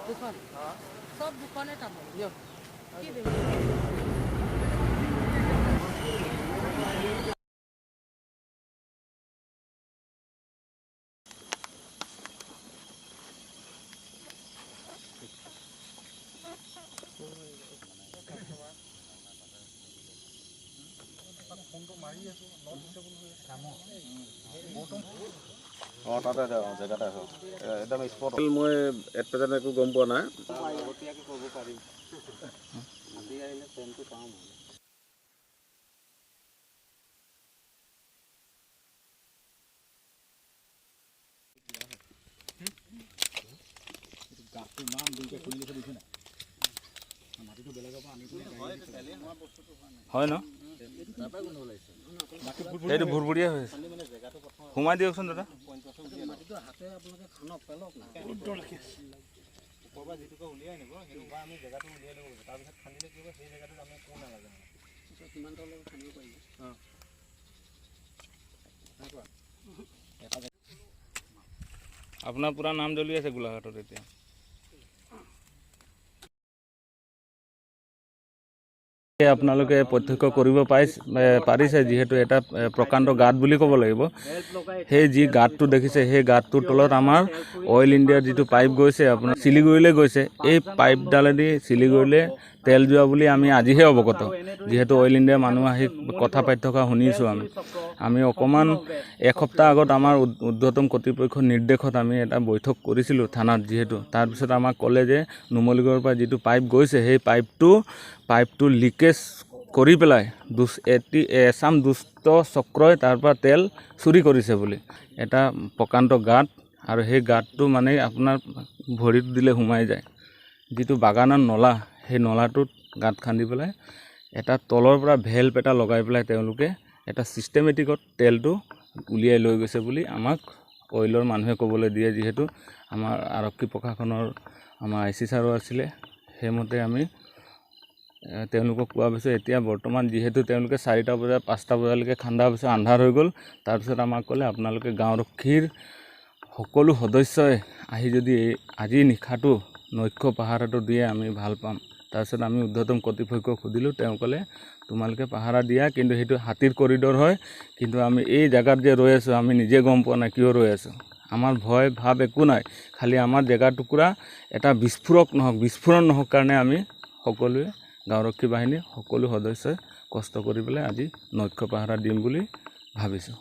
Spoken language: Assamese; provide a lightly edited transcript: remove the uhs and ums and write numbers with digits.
দুখন সব দুখনে তামোল কি তাতে জেগাতে আছো একদম স্পট মই এট প্ৰেজেণ্ট একো গম পোৱা নাই আগতীয়াকৈ ক'ব পাৰিম আজি আহিলে ট্ৰেইনটো পাম গাছটোৰ নাম দুইটা খুলি লিখি দিছে নাই মাটিটো বেলেগৰ পৰা আনি হয় ন এইটো ভুৰভুৰীয়া হৈ আছে সোমাই দিয়কচোন দাদা মাটিটো হাতে আপোনালোকে খানক পেলক না ওপৰৰ পৰা যিটোকে উলিয়াই নিব সেইটো বা আমি জেগাটো উলিয়াই ল'ব তাৰপিছত খান্দিলে কি হ'ব সেই জেগাটোত আমি কোন নালাগে কিমান তলৰ খান্দিব পাৰিব আপোনাৰ পুৰা নাম জ্বলি আছে গোলাঘাটত এতিয়া আপোনালোকে প্ৰত্যক্ষ কৰিব পাৰিছে যিহেতু এটা প্ৰকাণ্ড গাঁত বুলি ক'ব লাগিব সেই যি গাঁতটো দেখিছে সেই গাঁতটোৰ তলত আমাৰ অইল ইণ্ডিয়াৰ যিটো পাইপ গৈছে আপোনাৰ শিলিগুৰিলৈ গৈছে এই পাইপডালেদি শিলিগুৰিলৈ তেল যোৱা বুলি আমি আজিহে অৱগত যিহেতু অইল ইণ্ডিয়াৰ মানুহ আহি কথা পাতি থকা শুনিছোঁ আমি অকণমান এসপ্তাহ আগত আমাৰ ঊৰ্ধ্বতম কৰ্তৃপক্ষৰ নিৰ্দেশত আমি এটা বৈঠক কৰিছিলোঁ থানাত যিহেতু তাৰপিছত আমাক ক'লে যে নুমলীগড়ৰ পৰা যিটো পাইপ গৈছে সেই পাইপটো লিকেজ কৰি পেলাই এচাম দুষ্ট চক্ৰই তাৰ পৰা তেল চুৰি কৰিছে বুলি এটা প্ৰকাণ্ড গাঁত আৰু সেই গাঁতটো মানে আপোনাৰ ভৰিত দিলে সোমাই যায় যিটো বাগানৰ নলা সেই নলাটোত গাঁত খান্দি পেলাই এটা তলৰ পৰা ভেল্ভ এটা লগাই পেলাই তেওঁলোকে এটা ছিষ্টেমেটিকত তেলটো উলিয়াই লৈ গৈছে বুলি আমাক অইলৰ মানুহে ক'বলৈ দিয়ে যিহেতু আমাৰ আৰক্ষী প্ৰশাসনৰ আমাৰ আই চি ছাৰো আছিলে সেইমতে আমি তেওঁলোকক কোৱা পিছত এতিয়া বৰ্তমান যিহেতু তেওঁলোকে 4টা বজাৰ 5টা বজালৈকে খান্দা পিছত আন্ধাৰ হৈ গ'ল তাৰপিছত আমাক ক'লে আপোনালোকে গাঁওৰক্ষীৰ সকলো সদস্যই আহি যদি আজি নিশাটো নৈক্য পাহাৰাটো দিয়ে আমি ভাল পাম তাৰপিছত আমি ঊৰ্ধ্বতম কৰ্তৃপক্ষক সুধিলোঁ তেওঁ ক'লে তোমালোকে পাহাৰা দিয়া কিন্তু সেইটো হাতীৰ কৰিডৰ হয় কিন্তু আমি এই জেগাত যে ৰৈ আছোঁ আমি নিজে গম পোৱা নাই কিয় ৰৈ আছোঁ আমাৰ ভয় ভাৱ একো নাই খালি আমাৰ জেগা টুকুৰা এটা বিস্ফোৰণ নহওক কাৰণে আমি সকলোৱে গাঁওৰক্ষী বাহিনী সকলো সদস্যই কষ্ট কৰি পেলাই আজি নৈক্য পাহাৰা দিম বুলি ভাবিছোঁ